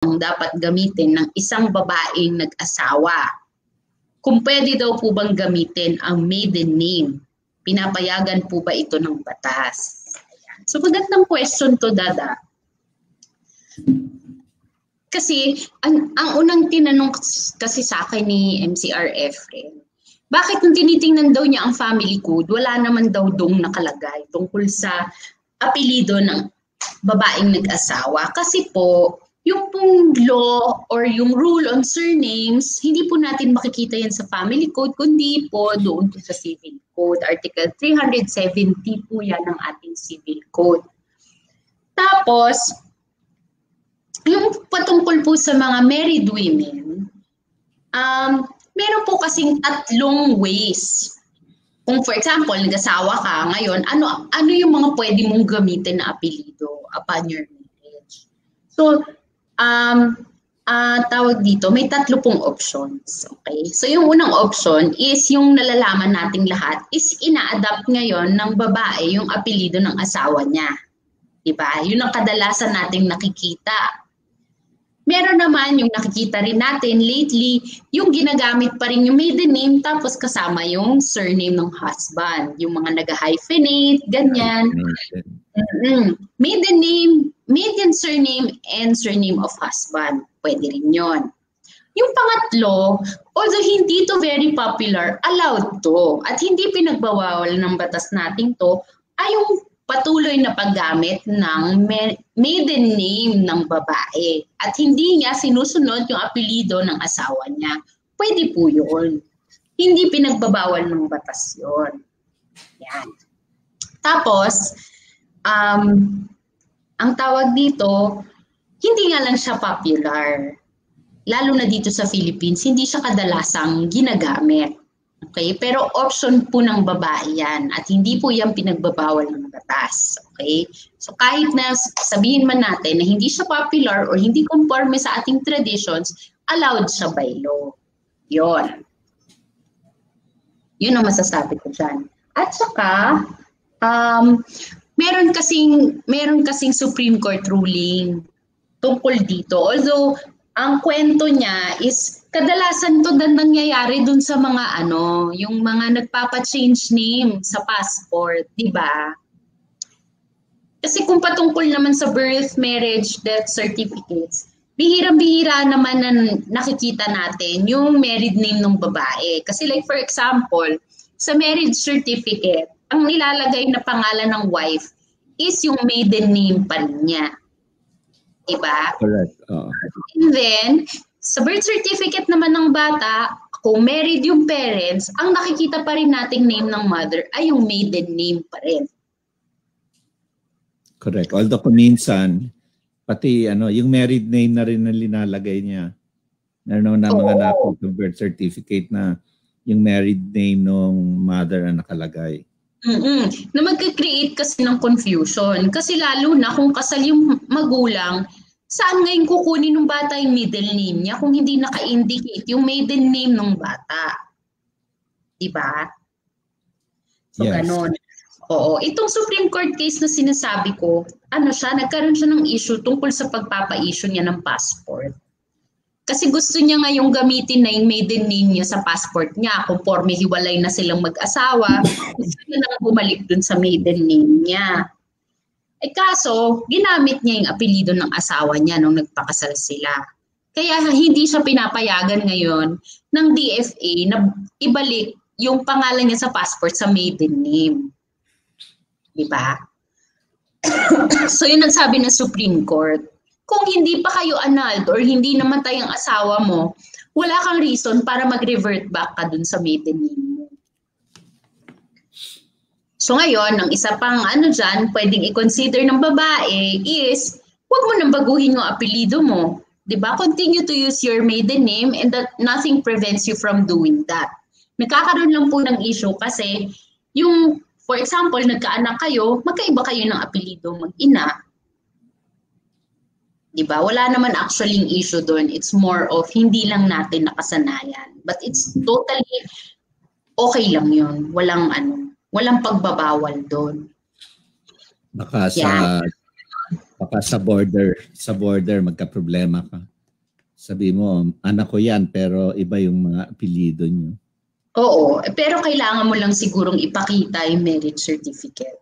ang dapat gamitin ng isang babaeng nag-asawa? Kung pwede daw po bang gamitin ang maiden name? Pinapayagan po ba ito ng batas? Ayan. So magandang question to, Dada. Kasi ang unang tinanong kasi sa akin ni MCR Efren, bakit nung tinitingnan daw niya ang family code, wala naman daw dong nakalagay tungkol sa apelido ng babaeng nag-asawa? Kasi po, yung pong law or yung rule on surnames, hindi po natin makikita yan sa family code, kundi po doon po sa civil code. Article 370 po yan ng ating civil code. Tapos, yung patungkol po sa mga married women, meron po kasing tatlong ways. Kung for example, nag-asawa ka ngayon, ano yung mga pwede mong gamitin na apelido upon your marriage? So, tawag dito, may tatlo pong options. Okay? So yung unang option is yung nalalaman nating lahat is ina-adapt ngayon ng babae yung apelido ng asawa niya. Diba? Yun ang kadalasan nating nakikita. Meron naman yung nakikita rin natin lately, yung ginagamit pa rin yung maiden name tapos kasama yung surname ng husband. Yung mga nag-hyphenate, ganyan. Maiden name, maiden surname, and surname of husband. Pwede rin yun. Yung pangatlo, although hindi to very popular, allowed to. At hindi pinagbawal ng batas natin to, ay yung patuloy na paggamit ng maiden name ng babae. At hindi niya sinusunod yung apelido ng asawa niya. Pwede po yun. Hindi pinagbabawal ng batas yun. Yan. Tapos, ang tawag dito, hindi nga lang siya popular. Lalo na dito sa Philippines, hindi siya kadalasang ginagamit. Okay? Pero option po ng babae yan at hindi po yan pinagbabawal ng batas. Okay? So kahit na sabihin man natin na hindi siya popular or hindi conforme sa ating traditions, allowed siya by law. Yun. Yun ang masasabi ko dyan. At saka, meron kasing Supreme Court ruling tungkol dito. Although, ang kwento niya is kadalasan to nangyayari dun sa mga yung mga nagpapa-change name sa passport, di ba? Kasi kung patungkol naman sa birth, marriage, death certificates, bihirang-bihira naman na nakikita natin yung married name ng babae. Kasi like for example, sa marriage certificate, ang nilalagay na pangalan ng wife is yung maiden name pa rin niya. Diba? Correct. And then, sa birth certificate naman ng bata, kung married yung parents, ang nakikita pa rin nating name ng mother ay yung maiden name pa rin. Correct. Although kung minsan, pati yung married name na rin ang linalagay niya. Meron na mga nakita ng birth certificate na yung married name ng mother ang nakalagay. Na mag-create kasi ng confusion. Kasi lalo na kung kasal yung magulang, saan ngayon kukunin ng bata yung middle name niya kung hindi naka-indicate yung maiden name ng bata? Diba? So, yes. Ganon. Oo. Itong Supreme Court case na sinasabi ko, nagkaroon siya ng issue tungkol sa pagpapa-issue niya ng passport. Kasi gusto niya ngayong gamitin na yung maiden name niya sa passport niya. Conforme hiwalay na silang mag-asawa, gusto niya nang bumalik dun sa maiden name niya. Kaso, ginamit niya yung apelido ng asawa niya nung nagpakasal sila. Kaya hindi siya pinapayagan ngayon ng DFA na ibalik yung pangalan niya sa passport sa maiden name. Diba? So yun ang sabi ng Supreme Court. Kung hindi pa kayo annulled or hindi namatay ang asawa mo, wala kang reason para mag-revert back ka dun sa maiden name mo. So ngayon, ang isa pang dyan, pwedeng i-consider ng babae is, huwag mo nang baguhin yung apelido mo. Diba? Continue to use your maiden name and that nothing prevents you from doing that. Nagkakaroon lang po ng issue kasi yung, for example, nagkaanak kayo, magkaiba kayo ng apelido mag-ina. Diba? Wala naman actually yung issue doon. It's more of hindi lang natin nakasanayan. But it's totally okay lang yun. Walang pagbabawal doon. Baka sa border magka-problema ka. sabi mo, anak ko yan, pero iba yung mga apelyido nyo. Oo, pero kailangan mo lang sigurong ipakita yung marriage certificate.